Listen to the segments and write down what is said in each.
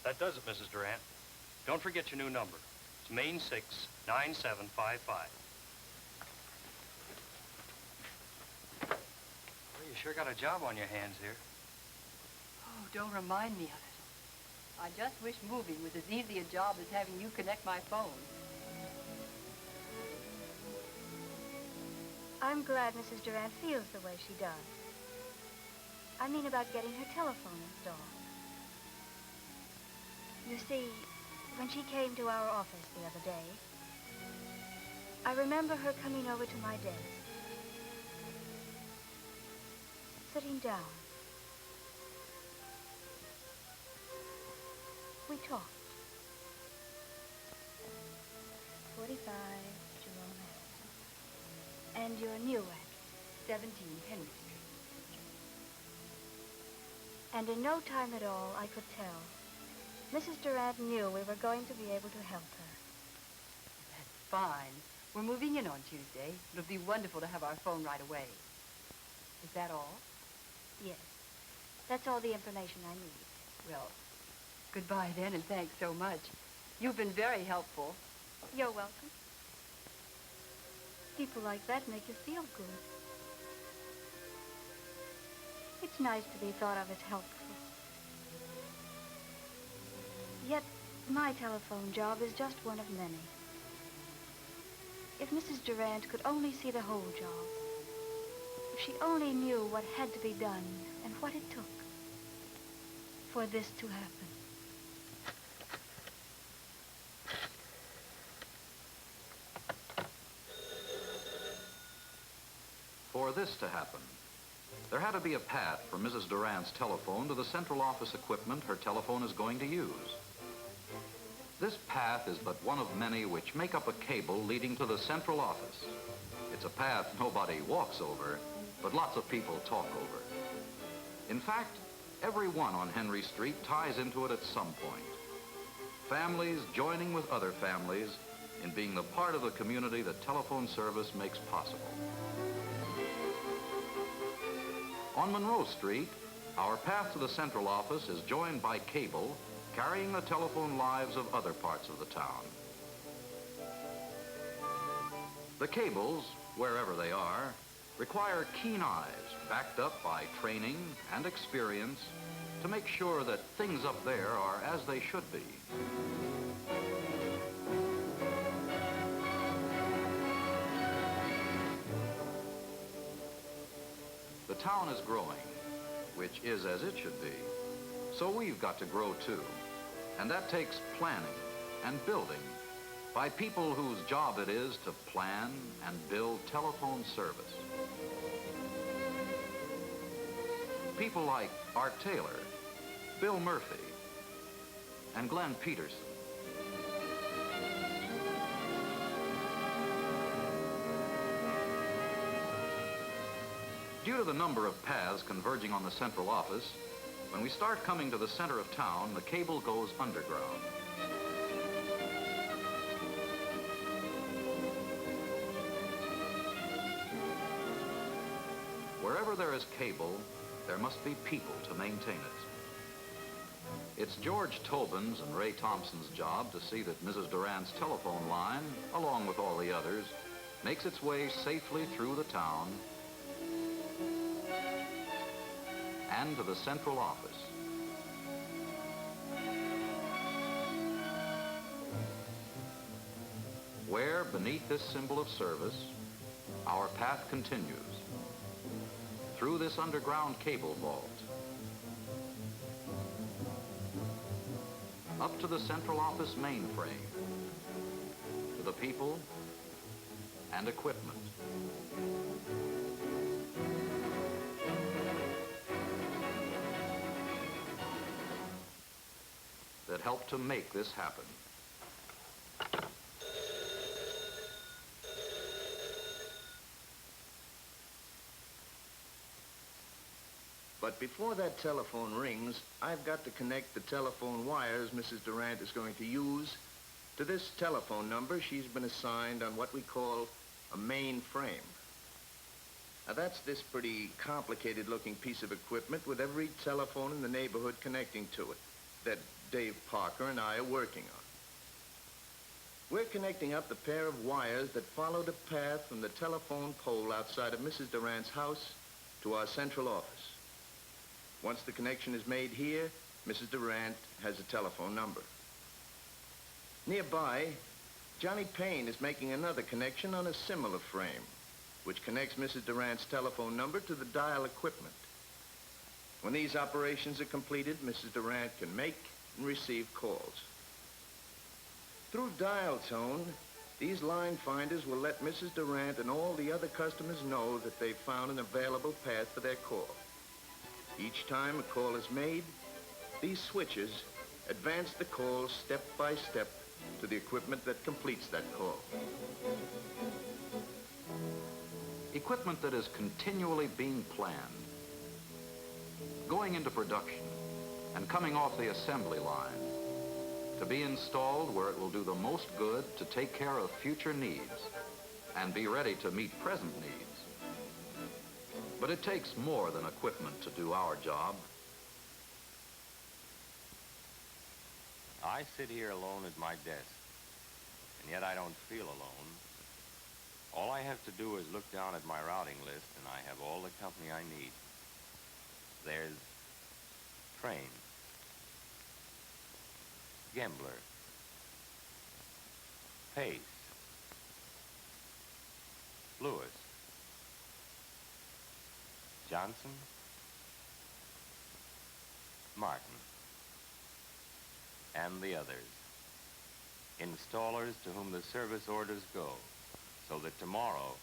That does it, Mrs. Durant. Don't forget your new number. It's Main 6, 9755. Well, you sure got a job on your hands here. Oh, don't remind me of it. I just wish moving was as easy a job as having you connect my phone. I'm glad Mrs. Durant feels the way she does. I mean about getting her telephone installed. You see, when she came to our office the other day, I remember her coming over to my desk, sitting down. We talked. 45 Jerome Avenue. And your new address, 17 Henry Street. and in no time at all, I could tell. Mrs. Durant knew we were going to be able to help her. That's fine. We're moving in on Tuesday. It'll be wonderful to have our phone right away. Is that all? Yes. That's all the information I need. Well, goodbye then, and thanks so much. You've been very helpful. You're welcome. People like that make you feel good. It's nice to be thought of as helpful. Yet, my telephone job is just one of many. If Mrs. Durant could only see the whole job, if she only knew what had to be done and what it took for this to happen. For this to happen, there had to be a path from Mrs. Durant's telephone to the central office equipment her telephone is going to use. This path is but one of many which make up a cable leading to the central office. It's a path nobody walks over, but lots of people talk over. In fact, everyone on Henry Street ties into it at some point. Families joining with other families in being the part of the community that telephone service makes possible. On Monroe Street, our path to the central office is joined by cable carrying the telephone lives of other parts of the town. The cables, wherever they are, require keen eyes backed up by training and experience to make sure that things up there are as they should be. The town is growing, which is as it should be. So we've got to grow too. And that takes planning and building by people whose job it is to plan and build telephone service. People like Art Taylor, Bill Murphy, and Glenn Peterson. Due to the number of paths converging on the central office, when we start coming to the center of town, the cable goes underground. Wherever there is cable, there must be people to maintain it. It's George Tobin's and Ray Thompson's job to see that Mrs. Durant's telephone line, along with all the others, makes its way safely through the town and to the central office. Where, beneath this symbol of service, our path continues through this underground cable vault, up to the central office mainframe, to the people and equipment. That help to make this happen. But before that telephone rings, I've got to connect the telephone wires Mrs. Durant is going to use to this telephone number she's been assigned on what we call a main frame. Now, that's this pretty complicated-looking piece of equipment with every telephone in the neighborhood connecting to it that Dave Parker and I are working on. We're connecting up the pair of wires that follow the path from the telephone pole outside of Mrs. Durant's house to our central office. Once the connection is made here, Mrs. Durant has a telephone number. Nearby, Johnny Payne is making another connection on a similar frame, which connects Mrs. Durant's telephone number to the dial equipment. When these operations are completed, Mrs. Durant can make and receive calls. Through dial tone, these line finders will let Mrs. Durant and all the other customers know that they've found an available path for their call. Each time a call is made, these switches advance the call step by step to the equipment that completes that call. Equipment that is continually being planned, going into production, and coming off the assembly line, to be installed where it will do the most good to take care of future needs and be ready to meet present needs. But it takes more than equipment to do our job. I sit here alone at my desk, and yet I don't feel alone. All I have to do is look down at my routing list, and I have all the company I need. There's Train, Gembler, Pace, Lewis, Johnson, Martin, and the others. Installers to whom the service orders go, so that tomorrow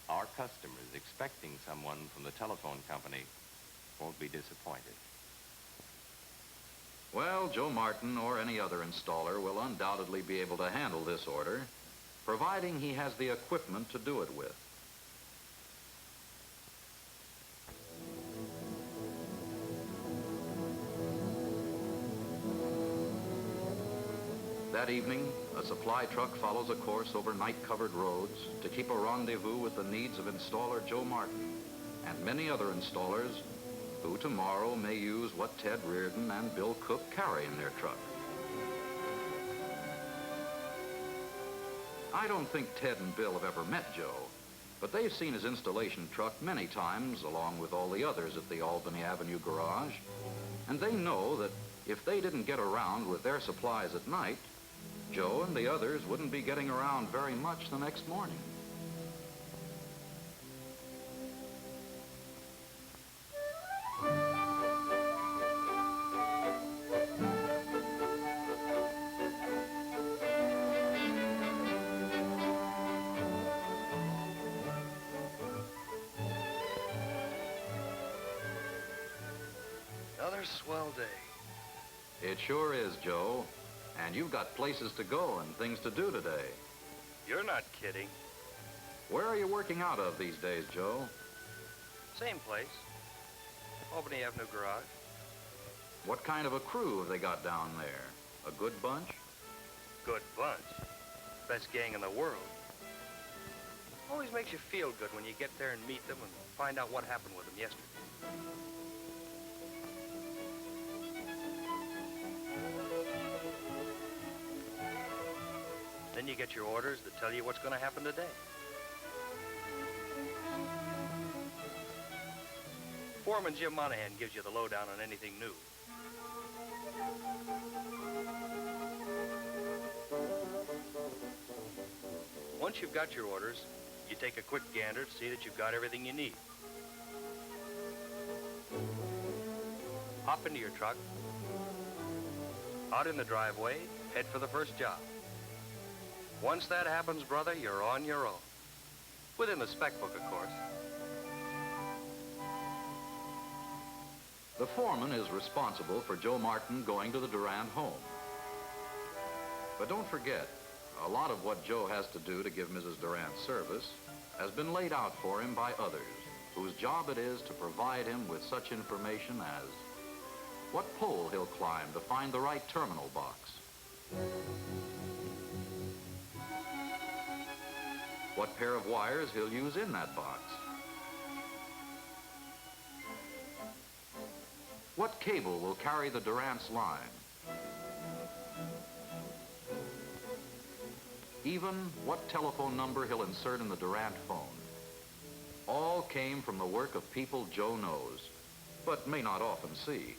our customers expecting someone from the telephone company won't be disappointed. Well, Joe Martin or any other installer will undoubtedly be able to handle this order, providing he has the equipment to do it with. That evening, a supply truck follows a course over night-covered roads to keep a rendezvous with the needs of installer Joe Martin and many other installers who tomorrow may use what Ted Reardon and Bill Cook carry in their truck. I don't think Ted and Bill have ever met Joe, but they've seen his installation truck many times along with all the others at the Albany Avenue garage, and they know that if they didn't get around with their supplies at night, Joe and the others wouldn't be getting around very much the next morning. Another swell day. It sure is, Joe. And you've got places to go and things to do today. You're not kidding. Where are you working out of these days, Joe? Same place. Albany Avenue garage. What kind of a crew have they got down there? A good bunch? Good bunch. Best gang in the world. Always makes you feel good when you get there and meet them and find out what happened with them yesterday. Then you get your orders that tell you what's going to happen today. Foreman Jim Monahan gives you the lowdown on anything new. Once you've got your orders, you take a quick gander to see that you've got everything you need. Hop into your truck, out in the driveway, head for the first job. Once that happens, brother, you're on your own. Within the spec book, of course. The foreman is responsible for Joe Martin going to the Durant home. But don't forget, a lot of what Joe has to do to give Mrs. Durant service has been laid out for him by others, whose job it is to provide him with such information as what pole he'll climb to find the right terminal box, what pair of wires he'll use in that box, what cable will carry the Durant's line, even what telephone number he'll insert in the Durant phone. All came from the work of people Joe knows, but may not often see.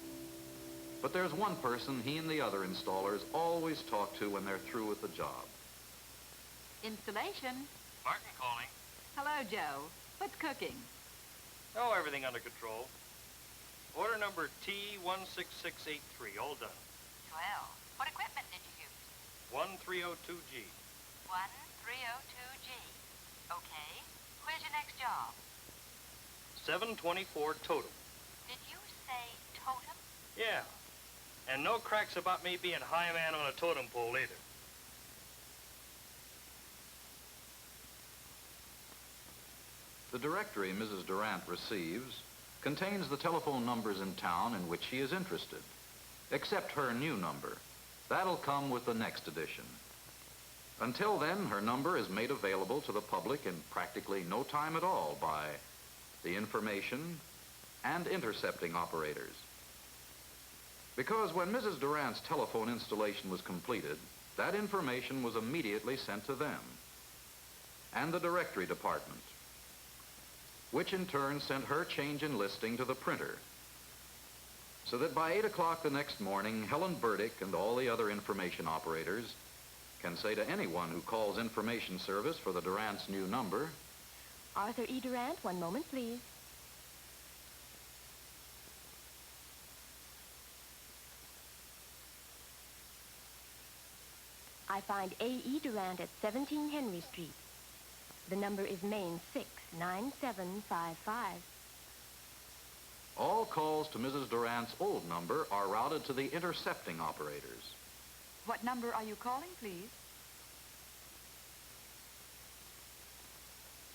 But there's one person he and the other installers always talk to when they're through with the job. Installation. Martin calling. Hello, Joe. What's cooking? Oh, everything under control. Order number T16683, all done. Swell. What equipment did you use? 1302G. 1302G. Okay. Where's your next job? 724 total. Did you say totem? Yeah. And no cracks about me being high man on a totem pole either. The directory Mrs. Durant receives contains the telephone numbers in town in which she is interested, except her new number. That'll come with the next edition. Until then, her number is made available to the public in practically no time at all by the information and intercepting operators. Because when Mrs. Durant's telephone installation was completed, that information was immediately sent to them and the directory department, which in turn sent her change in listing to the printer, so that by 8 o'clock the next morning, Helen Burdick and all the other information operators can say to anyone who calls information service for the Durant's new number, Arthur E. Durant, one moment, please. I find A.E. Durant at 17 Henry Street. The number is Main 69755. all calls to Mrs. Durant's old number are routed to the intercepting operators. What number are you calling, please?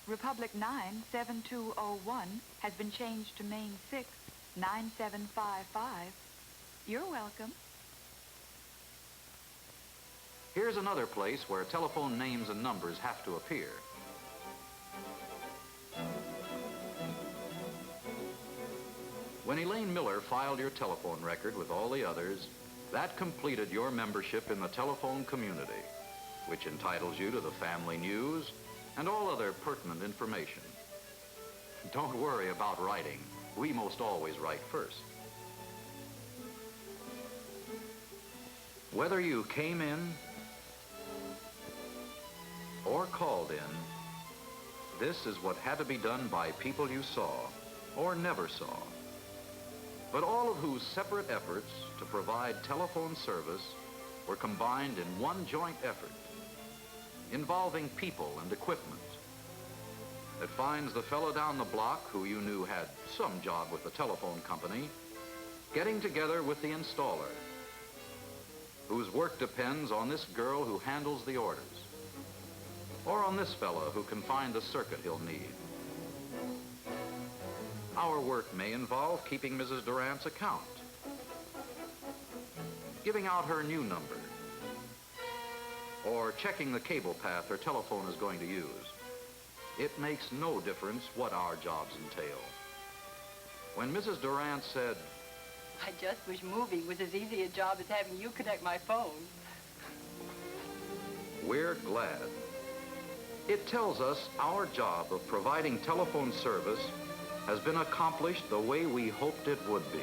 Republic 9 7201 has been changed to Main 6 9755. You're welcome. Here's another place where telephone names and numbers have to appear. When Elaine Miller filed your telephone record with all the others, that completed your membership in the telephone community, which entitles you to the family news and all other pertinent information. Don't worry about writing. We most always write first. Whether you came in or called in, this is what had to be done by people you saw or never saw, but all of whose separate efforts to provide telephone service were combined in one joint effort involving people and equipment that finds the fellow down the block who you knew had some job with the telephone company getting together with the installer, whose work depends on this girl who handles the orders, or on this fellow who can find the circuit he'll need. Our work may involve keeping Mrs. Durant's account, giving out her new number, or checking the cable path her telephone is going to use. It makes no difference what our jobs entail. When Mrs. Durant said, I just wish moving was as easy a job as having you connect my phone. we're glad. It tells us our job of providing telephone service has been accomplished the way we hoped it would be.